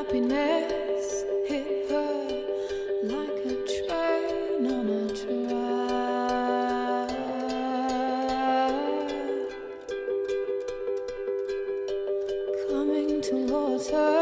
happiness hit her like a train on a track, coming towards her.